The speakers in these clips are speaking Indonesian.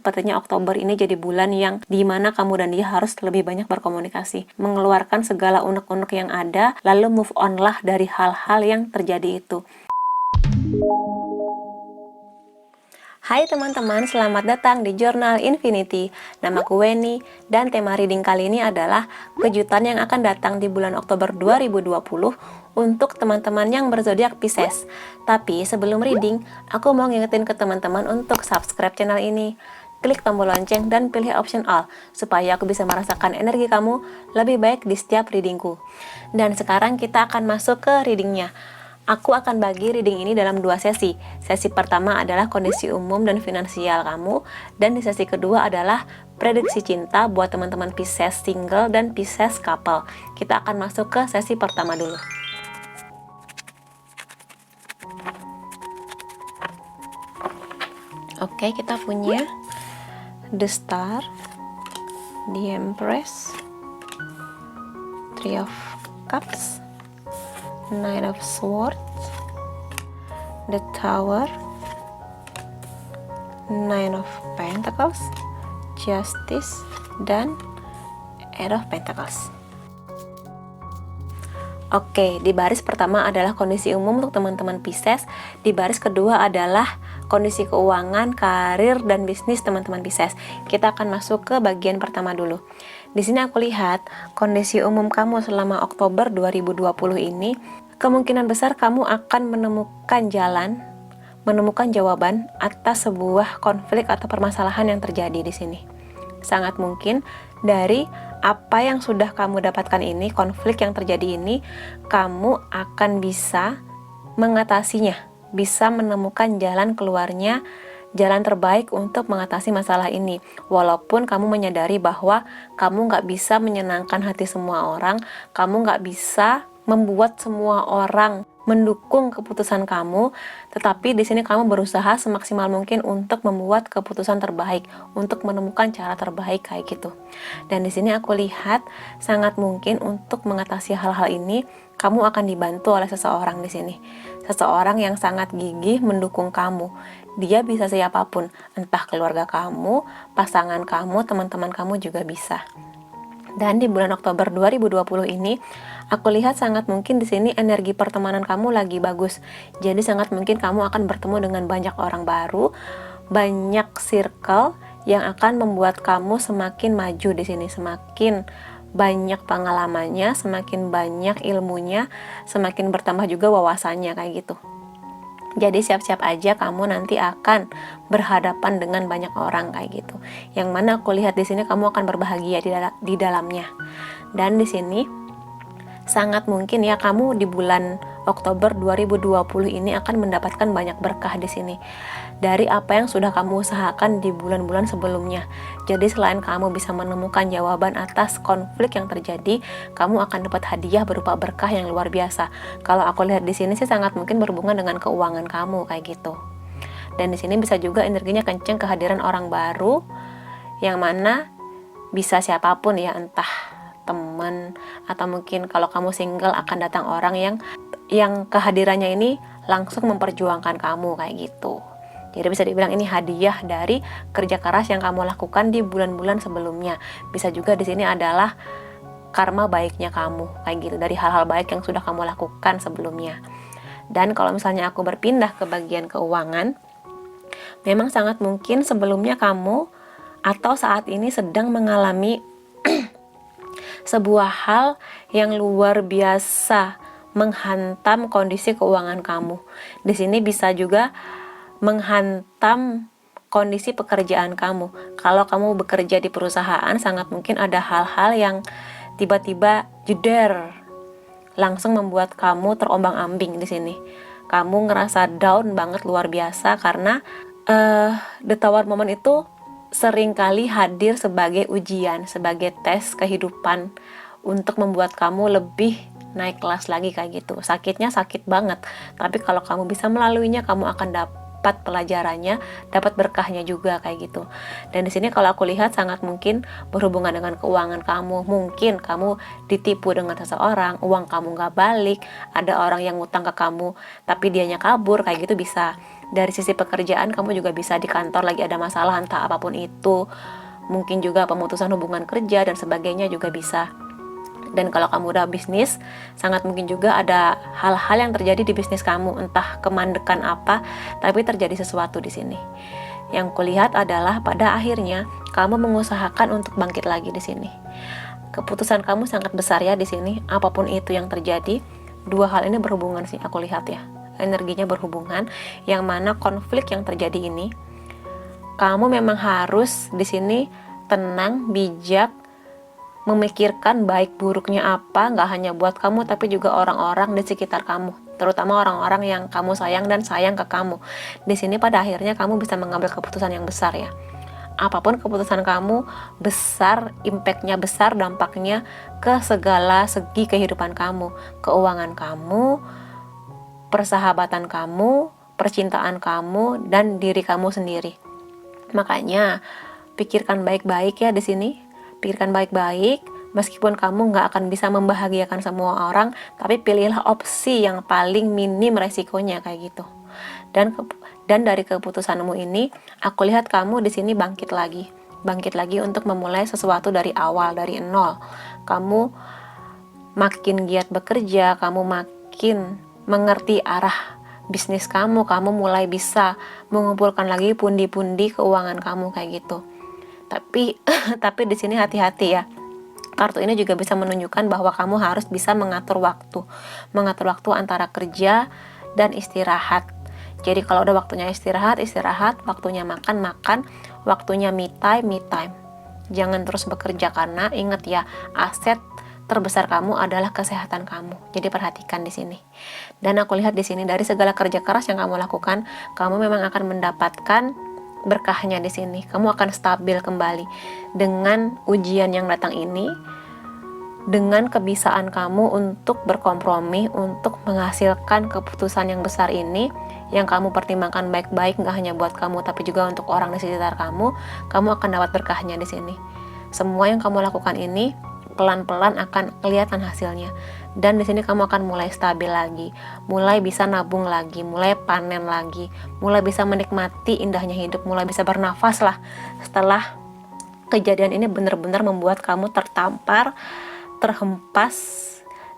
sepertinya Oktober ini jadi bulan yang dimana kamu dan dia harus lebih banyak berkomunikasi, mengeluarkan segala unek-unek yang ada, lalu move on lah dari hal-hal yang terjadi itu. Hai teman-teman, selamat datang di Jurnal Infinity. Namaku Weni, dan tema reading kali ini adalah kejutan yang akan datang di bulan Oktober 2020 untuk teman-teman yang berzodiak Pisces. Tapi sebelum reading, aku mau ngingetin ke teman-teman untuk subscribe channel ini. Klik tombol lonceng dan pilih option all, supaya aku bisa merasakan energi kamu lebih baik di setiap readingku. Dan sekarang kita akan masuk ke readingnya. Aku akan bagi reading ini dalam 2 sesi. Sesi pertama adalah kondisi umum dan finansial kamu, dan di sesi kedua adalah prediksi cinta buat teman-teman Pisces single dan Pisces couple. Kita akan masuk ke sesi pertama dulu. Oke, kita punya The Star, The Empress, Three of Cups, Knight of Swords, the Tower, Nine of Pentacles, Justice, dan Eight of Pentacles. Oke, di baris pertama adalah kondisi umum untuk teman-teman Pisces, di baris kedua adalah kondisi keuangan, karir, dan bisnis teman-teman Pisces. Kita akan masuk ke bagian pertama dulu. Di sini aku lihat kondisi umum kamu selama Oktober 2020 ini, kemungkinan besar kamu akan menemukan jawaban atas sebuah konflik atau permasalahan yang terjadi di sini. Sangat mungkin dari apa yang sudah kamu dapatkan ini, konflik yang terjadi ini, kamu akan bisa mengatasinya, bisa menemukan jalan keluarnya, jalan terbaik untuk mengatasi masalah ini. Walaupun kamu menyadari bahwa kamu nggak bisa menyenangkan hati semua orang, kamu nggak bisa membuat semua orang mendukung keputusan kamu, tetapi di sini kamu berusaha semaksimal mungkin untuk membuat keputusan terbaik, untuk menemukan cara terbaik kayak gitu. Dan di sini aku lihat sangat mungkin untuk mengatasi hal-hal ini, kamu akan dibantu oleh seseorang di sini. Seseorang yang sangat gigih mendukung kamu. Dia bisa siapapun, entah keluarga kamu, pasangan kamu, teman-teman kamu juga bisa. Dan di bulan Oktober 2020 ini, aku lihat sangat mungkin di sini energi pertemanan kamu lagi bagus. Jadi sangat mungkin kamu akan bertemu dengan banyak orang baru, banyak circle yang akan membuat kamu semakin maju di sini, semakin banyak pengalamannya, semakin banyak ilmunya, semakin bertambah juga wawasannya kayak gitu. Jadi siap-siap aja kamu nanti akan berhadapan dengan banyak orang kayak gitu. Yang mana aku lihat di sini kamu akan berbahagia di dalamnya. Dan di sini sangat mungkin ya kamu di bulan Oktober 2020 ini akan mendapatkan banyak berkah di sini dari apa yang sudah kamu usahakan di bulan-bulan sebelumnya. Jadi selain kamu bisa menemukan jawaban atas konflik yang terjadi, kamu akan dapat hadiah berupa berkah yang luar biasa. Kalau aku lihat di sini sih sangat mungkin berhubungan dengan keuangan kamu kayak gitu. Dan di sini bisa juga energinya kenceng kehadiran orang baru yang mana bisa siapapun ya, entah teman atau mungkin kalau kamu single akan datang orang yang kehadirannya ini langsung memperjuangkan kamu kayak gitu. Jadi bisa dibilang ini hadiah dari kerja keras yang kamu lakukan di bulan-bulan sebelumnya. Bisa juga di sini adalah karma baiknya kamu kayak gitu dari hal-hal baik yang sudah kamu lakukan sebelumnya. Dan kalau misalnya aku berpindah ke bagian keuangan, memang sangat mungkin sebelumnya kamu atau saat ini sedang mengalami sebuah hal yang luar biasa menghantam kondisi keuangan kamu. Di sini bisa juga menghantam kondisi pekerjaan kamu. Kalau kamu bekerja di perusahaan, sangat mungkin ada hal-hal yang tiba-tiba jeder, langsung membuat kamu terombang-ambing di sini. Kamu ngerasa down banget luar biasa karena the tower moment itu seringkali hadir sebagai ujian, sebagai tes kehidupan untuk membuat kamu lebih naik kelas lagi kayak gitu. Sakitnya sakit banget, tapi kalau kamu bisa melaluinya, kamu akan dapat pelajarannya, dapat berkahnya juga kayak gitu. Dan di sini kalau aku lihat sangat mungkin berhubungan dengan keuangan kamu. Mungkin kamu ditipu dengan seseorang, uang kamu nggak balik, ada orang yang ngutang ke kamu tapi dianya kabur kayak gitu bisa. Dari sisi pekerjaan, kamu juga bisa di kantor lagi ada masalah, entah apapun itu. Mungkin juga pemutusan hubungan kerja dan sebagainya juga bisa. Dan kalau kamu udah bisnis, sangat mungkin juga ada hal-hal yang terjadi di bisnis kamu, entah kemandekan apa, tapi terjadi sesuatu di sini. Yang kulihat adalah pada akhirnya kamu mengusahakan untuk bangkit lagi di sini. Keputusan kamu sangat besar ya di sini, apapun itu yang terjadi. Dua hal ini berhubungan sih aku lihat ya. Energinya berhubungan, yang mana konflik yang terjadi ini, kamu memang harus di sini tenang, bijak, memikirkan baik buruknya apa, nggak hanya buat kamu tapi juga orang-orang di sekitar kamu, terutama orang-orang yang kamu sayang dan sayang ke kamu. Di sini pada akhirnya kamu bisa mengambil keputusan yang besar ya. Apapun keputusan kamu besar, impactnya besar, dampaknya ke segala segi kehidupan kamu, keuangan kamu, persahabatan kamu, percintaan kamu, dan diri kamu sendiri. Makanya pikirkan baik-baik ya di sini. Pikirkan baik-baik, meskipun kamu nggak akan bisa membahagiakan semua orang, tapi pilihlah opsi yang paling minim resikonya kayak gitu. Dan dari keputusanmu ini, aku lihat kamu di sini bangkit lagi untuk memulai sesuatu dari awal, dari nol. Kamu makin giat bekerja, kamu makin mengerti arah bisnis kamu mulai bisa mengumpulkan lagi pundi-pundi keuangan kamu kayak gitu. Tapi di sini hati-hati ya. Kartu ini juga bisa menunjukkan bahwa kamu harus bisa mengatur waktu antara kerja dan istirahat. Jadi kalau udah waktunya istirahat, waktunya makan, waktunya me time. Jangan terus bekerja, karena ingat ya, aset terbesar kamu adalah kesehatan kamu. Jadi perhatikan di sini. Dan aku lihat di sini dari segala kerja keras yang kamu lakukan, kamu memang akan mendapatkan berkahnya di sini. Kamu akan stabil kembali dengan ujian yang datang ini, dengan kebiasaan kamu untuk berkompromi, untuk menghasilkan keputusan yang besar ini, yang kamu pertimbangkan baik-baik, nggak hanya buat kamu tapi juga untuk orang di sekitar kamu. Kamu akan dapat berkahnya di sini. Semua yang kamu lakukan ini pelan-pelan akan kelihatan hasilnya. Dan di sini kamu akan mulai stabil lagi, mulai bisa nabung lagi, mulai panen lagi, mulai bisa menikmati indahnya hidup, mulai bisa bernafas lah. Setelah kejadian ini benar-benar membuat kamu tertampar, terhempas,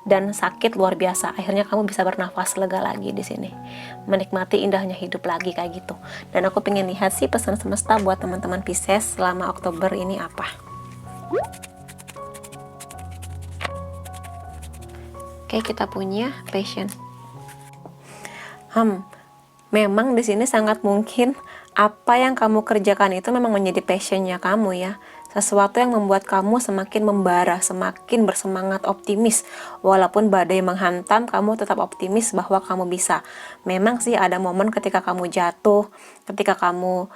dan sakit luar biasa. Akhirnya kamu bisa bernafas lega lagi di sini, menikmati indahnya hidup lagi kayak gitu. Dan aku pengen lihat sih pesan semesta buat teman-teman Pisces selama Oktober ini apa. Oke, kita punya passion. Memang di sini sangat mungkin apa yang kamu kerjakan itu memang menjadi passionnya kamu ya. Sesuatu yang membuat kamu semakin membara, semakin bersemangat, optimis. Walaupun badai menghantam, kamu tetap optimis bahwa kamu bisa. Memang sih ada momen ketika kamu jatuh, ketika kamu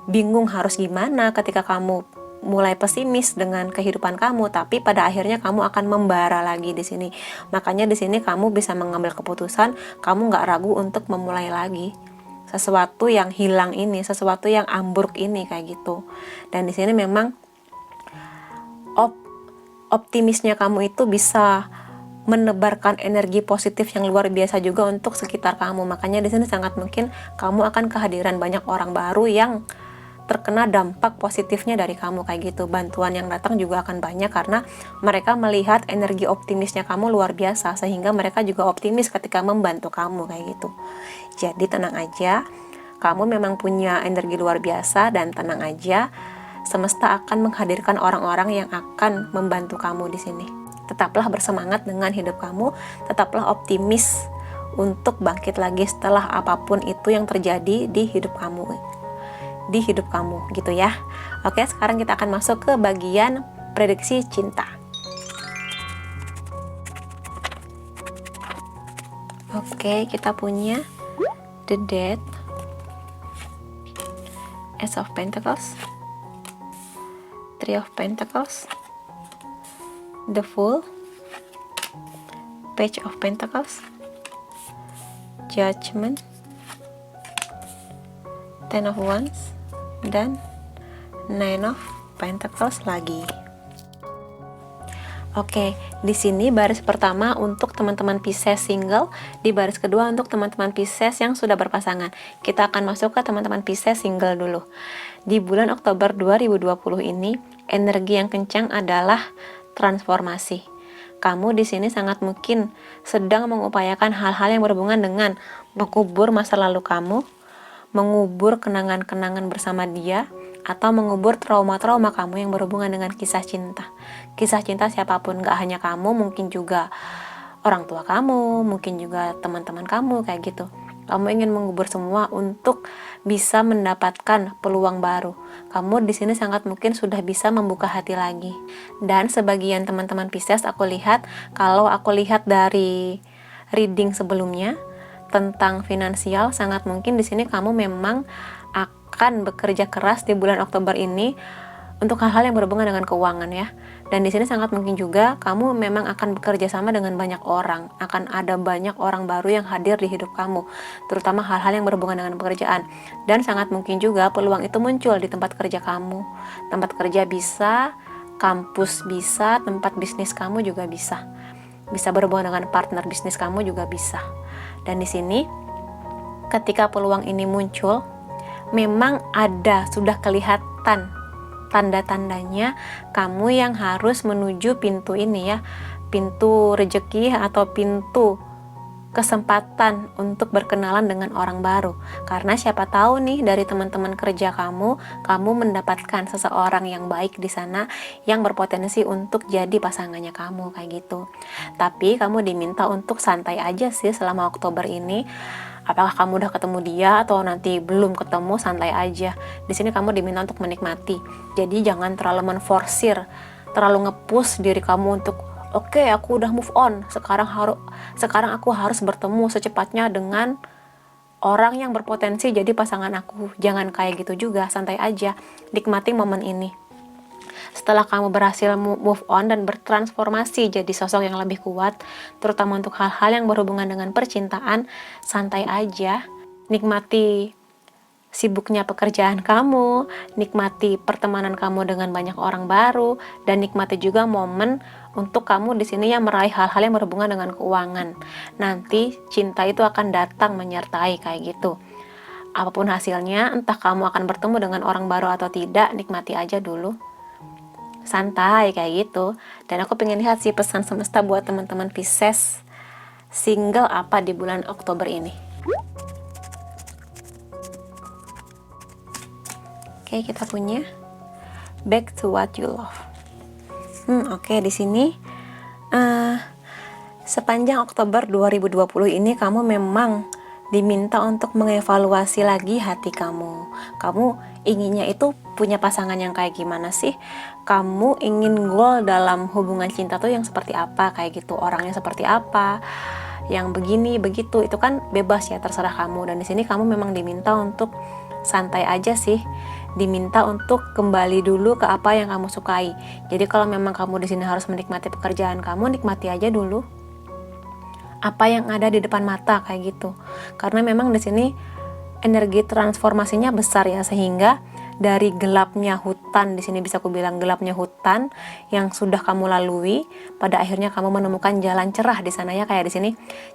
bingung harus gimana, ketika kamu mulai pesimis dengan kehidupan kamu, tapi pada akhirnya kamu akan membara lagi di sini. Makanya di sini kamu bisa mengambil keputusan, kamu nggak ragu untuk memulai lagi sesuatu yang hilang ini, sesuatu yang ambruk ini kayak gitu. Dan di sini memang optimisnya kamu itu bisa menebarkan energi positif yang luar biasa juga untuk sekitar kamu. Makanya di sini sangat mungkin kamu akan kehadiran banyak orang baru yang terkena dampak positifnya dari kamu kayak gitu. Bantuan yang datang juga akan banyak karena mereka melihat energi optimisnya kamu luar biasa, sehingga mereka juga optimis ketika membantu kamu kayak gitu. Jadi tenang aja, kamu memang punya energi luar biasa, dan tenang aja, semesta akan menghadirkan orang-orang yang akan membantu kamu di sini. Tetaplah bersemangat dengan hidup kamu, tetaplah optimis untuk bangkit lagi setelah apapun itu yang terjadi di hidup kamu gitu ya. Oke, sekarang kita akan masuk ke bagian prediksi cinta. Oke, kita punya The Death, Ace of Pentacles, Three of Pentacles, The Fool, Page of Pentacles, Judgment, Ten of Wands, dan Nine of Pentacles lagi. Oke, di sini baris pertama untuk teman-teman Pisces single, di baris kedua untuk teman-teman Pisces yang sudah berpasangan. Kita akan masuk ke teman-teman Pisces single dulu. Di bulan Oktober 2020 ini, energi yang kencang adalah transformasi. Kamu di sini sangat mungkin sedang mengupayakan hal-hal yang berhubungan dengan mengubur masa lalu kamu, mengubur kenangan-kenangan bersama dia, atau mengubur trauma-trauma kamu yang berhubungan dengan kisah cinta. Kisah cinta siapapun, gak hanya kamu, mungkin juga orang tua kamu, mungkin juga teman-teman kamu, kayak gitu. Kamu ingin mengubur semua untuk bisa mendapatkan peluang baru. Kamu di sini sangat mungkin sudah bisa membuka hati lagi. Dan sebagian teman-teman Pisces kalau aku lihat dari reading sebelumnya tentang finansial, sangat mungkin di sini kamu memang akan bekerja keras di bulan Oktober ini untuk hal-hal yang berhubungan dengan keuangan ya. Dan di sini sangat mungkin juga kamu memang akan bekerja sama dengan banyak orang, akan ada banyak orang baru yang hadir di hidup kamu, terutama hal-hal yang berhubungan dengan pekerjaan. Dan sangat mungkin juga peluang itu muncul di tempat kerja kamu. Tempat kerja bisa, kampus bisa, tempat bisnis kamu juga bisa. Bisa berhubungan dengan partner bisnis kamu juga bisa. Dan di sini ketika peluang ini muncul, memang sudah kelihatan tanda-tandanya kamu yang harus menuju pintu ini ya, pintu rezeki atau pintu kesempatan untuk berkenalan dengan orang baru. Karena siapa tahu nih dari teman-teman kerja kamu mendapatkan seseorang yang baik di sana yang berpotensi untuk jadi pasangannya kamu kayak gitu. Tapi kamu diminta untuk santai aja sih selama Oktober ini. Apakah kamu udah ketemu dia atau nanti belum ketemu, santai aja. Di sini kamu diminta untuk menikmati. Jadi jangan terlalu menforsir, terlalu nge-push diri kamu untuk oke, aku udah move on. Sekarang aku harus bertemu secepatnya dengan orang yang berpotensi jadi pasangan aku. Jangan kayak gitu juga, santai aja. Nikmati momen ini. Setelah kamu berhasil move on dan bertransformasi jadi sosok yang lebih kuat, terutama untuk hal-hal yang berhubungan dengan percintaan, santai aja, nikmati sibuknya pekerjaan kamu, nikmati pertemanan kamu dengan banyak orang baru, dan nikmati juga momen untuk kamu di sini yang meraih hal-hal yang berhubungan dengan keuangan. Nanti cinta itu akan datang menyertai kayak gitu. Apapun hasilnya, entah kamu akan bertemu dengan orang baru atau tidak, nikmati aja dulu. Santai kayak gitu. Dan aku pengen lihat sih pesan semesta buat teman-teman Pisces single apa di bulan Oktober ini. Oke, kita punya Back to What You Love. Oke, di sini sepanjang Oktober 2020 ini kamu memang diminta untuk mengevaluasi lagi hati kamu. Kamu inginnya itu punya pasangan yang kayak gimana sih? Kamu ingin goal dalam hubungan cinta tuh yang seperti apa, kayak gitu, orangnya seperti apa, yang begini begitu, itu kan bebas ya, terserah kamu. Dan di sini kamu memang diminta untuk santai aja sih, diminta untuk kembali dulu ke apa yang kamu sukai. Jadi kalau memang kamu di sini harus menikmati pekerjaan kamu, nikmati aja dulu apa yang ada di depan mata kayak gitu. Karena memang di sini energi transformasinya besar ya, sehingga dari gelapnya hutan, di sini bisa aku bilang gelapnya hutan yang sudah kamu lalui, pada akhirnya kamu menemukan jalan cerah di sana ya, kayak di sini.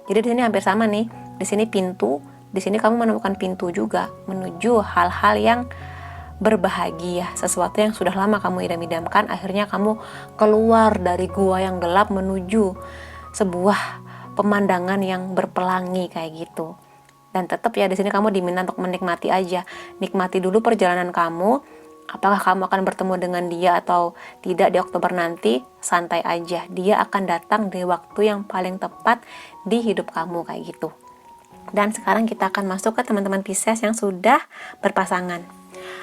Jadi di sini hampir sama nih. Di sini pintu, di sini kamu menemukan pintu juga menuju hal-hal yang berbahagia, sesuatu yang sudah lama kamu idam-idamkan. Akhirnya kamu keluar dari gua yang gelap menuju sebuah pemandangan yang berpelangi kayak gitu. Dan tetap ya di sini kamu diminta untuk menikmati aja. Nikmati dulu perjalanan kamu. Apakah kamu akan bertemu dengan dia atau tidak di Oktober nanti? Santai aja. Dia akan datang di waktu yang paling tepat di hidup kamu kayak gitu. Dan sekarang kita akan masuk ke teman-teman Pisces yang sudah berpasangan.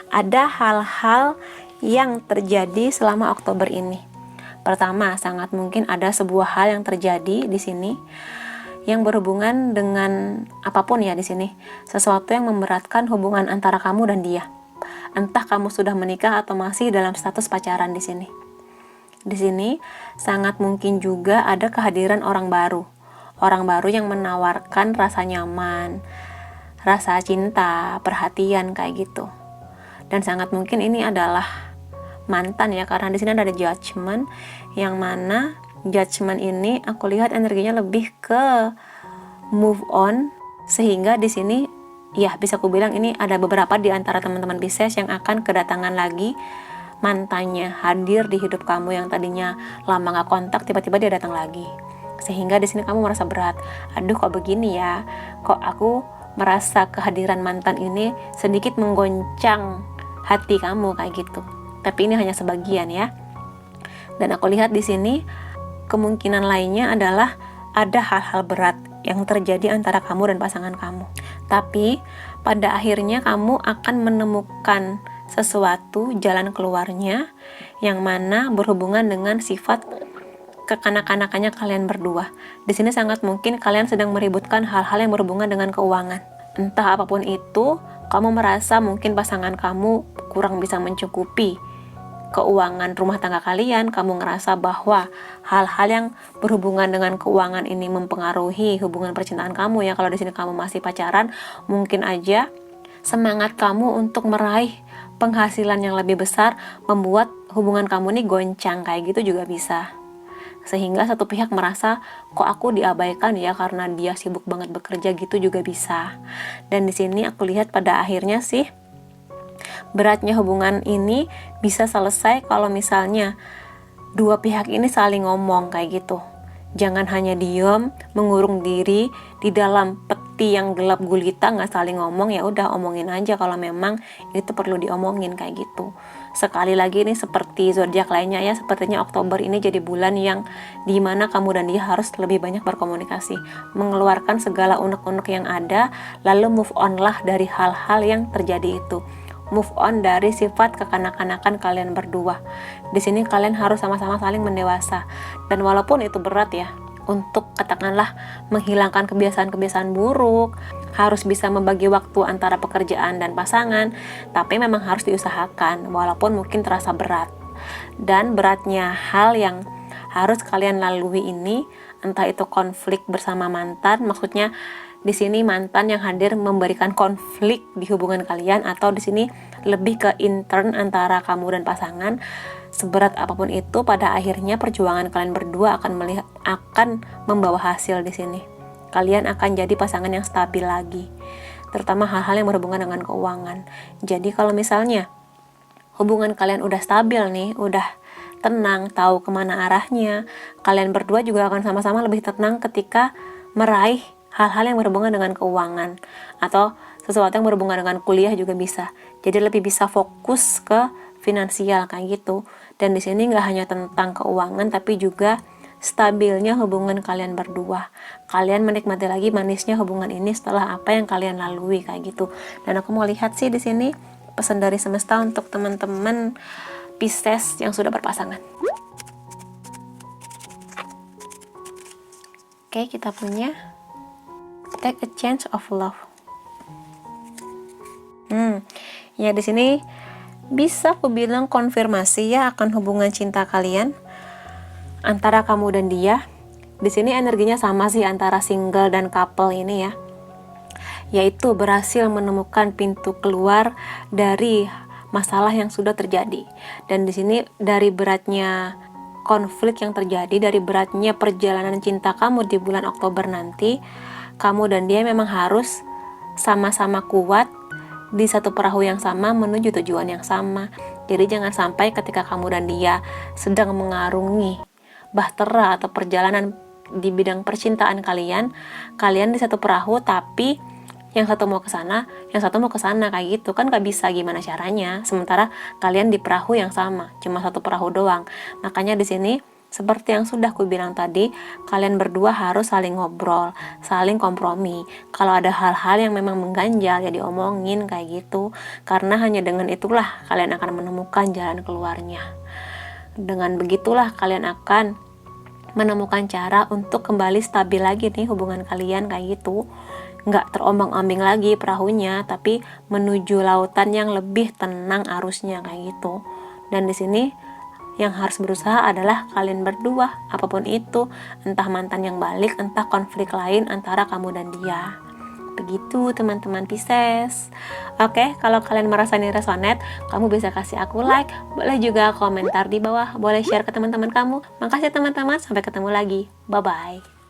Ada hal-hal yang terjadi selama Oktober ini. Pertama, sangat mungkin ada sebuah hal yang terjadi di sini yang berhubungan dengan apapun ya di sini. Sesuatu yang memberatkan hubungan antara kamu dan dia. Entah kamu sudah menikah atau masih dalam status pacaran di sini. Di sini sangat mungkin juga ada kehadiran orang baru. Orang baru yang menawarkan rasa nyaman, rasa cinta, perhatian kayak gitu. Dan sangat mungkin ini adalah mantan ya, karena di sini ada judgment, yang mana judgment ini aku lihat energinya lebih ke move on, sehingga di sini ya bisa aku bilang ini ada beberapa di antara teman-teman Pisces yang akan kedatangan lagi mantannya hadir di hidup kamu, yang tadinya lama nggak kontak tiba-tiba dia datang lagi, sehingga di sini kamu merasa berat. Aduh, kok begini ya, kok aku merasa kehadiran mantan ini sedikit menggoncang hati kamu kayak gitu. Tapi ini hanya sebagian ya. Dan aku lihat di sini kemungkinan lainnya adalah ada hal-hal berat yang terjadi antara kamu dan pasangan kamu. Tapi pada akhirnya kamu akan menemukan sesuatu jalan keluarnya, yang mana berhubungan dengan sifat kekanak-kanakannya kalian berdua. Di sini sangat mungkin kalian sedang meributkan hal-hal yang berhubungan dengan keuangan. Entah apapun itu, kamu merasa mungkin pasangan kamu kurang bisa mencukupi keuangan rumah tangga kalian. Kamu ngerasa bahwa hal-hal yang berhubungan dengan keuangan ini mempengaruhi hubungan percintaan kamu ya. Kalau di sini kamu masih pacaran, mungkin aja semangat kamu untuk meraih penghasilan yang lebih besar membuat hubungan kamu nih goncang, kayak gitu juga bisa. Sehingga satu pihak merasa kok aku diabaikan ya karena dia sibuk banget bekerja, gitu juga bisa. Dan di sini aku lihat pada akhirnya sih beratnya hubungan ini bisa selesai kalau misalnya dua pihak ini saling ngomong kayak gitu. Jangan hanya diem, mengurung diri di dalam peti yang gelap gulita, nggak saling ngomong. Ya udah, omongin aja kalau memang itu perlu diomongin kayak gitu. Sekali lagi ini seperti zodiak lainnya ya, sepertinya Oktober ini jadi bulan yang dimana kamu dan dia harus lebih banyak berkomunikasi, mengeluarkan segala unek-unek yang ada, lalu move on lah dari hal-hal yang terjadi itu. Move on dari sifat kekanak-kanakan kalian berdua. Di sini kalian harus sama-sama saling mendewasa. Dan walaupun itu berat ya, untuk katakanlah menghilangkan kebiasaan-kebiasaan buruk, harus bisa membagi waktu antara pekerjaan dan pasangan, tapi memang harus diusahakan walaupun mungkin terasa berat. Dan beratnya hal yang harus kalian lalui ini, entah itu konflik bersama mantan, maksudnya di sini mantan yang hadir memberikan konflik di hubungan kalian, atau di sini lebih ke intern antara kamu dan pasangan. Seberat apapun itu, pada akhirnya perjuangan kalian berdua akan membawa hasil di sini. Kalian akan jadi pasangan yang stabil lagi, terutama hal-hal yang berhubungan dengan keuangan. Jadi kalau misalnya hubungan kalian udah stabil nih, udah tenang, tahu kemana arahnya, kalian berdua juga akan sama-sama lebih tenang ketika meraih hal-hal yang berhubungan dengan keuangan, atau sesuatu yang berhubungan dengan kuliah juga bisa. Jadi lebih bisa fokus ke finansial kayak gitu. Dan di sini nggak hanya tentang keuangan, tapi juga stabilnya hubungan kalian berdua. Kalian menikmati lagi manisnya hubungan ini setelah apa yang kalian lalui kayak gitu. Dan aku mau lihat sih di sini pesan dari semesta untuk teman-teman Pisces yang sudah berpasangan. Oke, kita punya take a chance of love. Ya di sini bisa aku bilang konfirmasi ya akan hubungan cinta kalian antara kamu dan dia. Di sini energinya sama sih antara single dan couple ini ya, yaitu berhasil menemukan pintu keluar dari masalah yang sudah terjadi. Dan di sini dari beratnya konflik yang terjadi, dari beratnya perjalanan cinta kamu di bulan Oktober nanti, kamu dan dia memang harus sama-sama kuat di satu perahu yang sama menuju tujuan yang sama. Jadi jangan sampai ketika kamu dan dia sedang mengarungi bahtera atau perjalanan di bidang percintaan kalian di satu perahu, tapi yang satu mau ke sana, yang satu mau ke sana kayak gitu kan gak bisa, gimana caranya? Sementara kalian di perahu yang sama, cuma satu perahu doang. Makanya di sini seperti yang sudah aku bilang tadi, kalian berdua harus saling ngobrol, saling kompromi. Kalau ada hal-hal yang memang mengganjal ya diomongin kayak gitu. Karena hanya dengan itulah kalian akan menemukan jalan keluarnya. Dengan begitulah kalian akan menemukan cara untuk kembali stabil lagi nih hubungan kalian kayak gitu. Nggak terombang-ambing lagi perahunya, tapi menuju lautan yang lebih tenang arusnya kayak gitu. Dan di sini yang harus berusaha adalah kalian berdua, apapun itu, entah mantan yang balik, entah konflik lain antara kamu dan dia. Begitu teman-teman Pisces. Oke, kalau kalian merasa ini resonate, kamu bisa kasih aku like, boleh juga komentar di bawah, boleh share ke teman-teman kamu. Makasih teman-teman, sampai ketemu lagi. Bye-bye.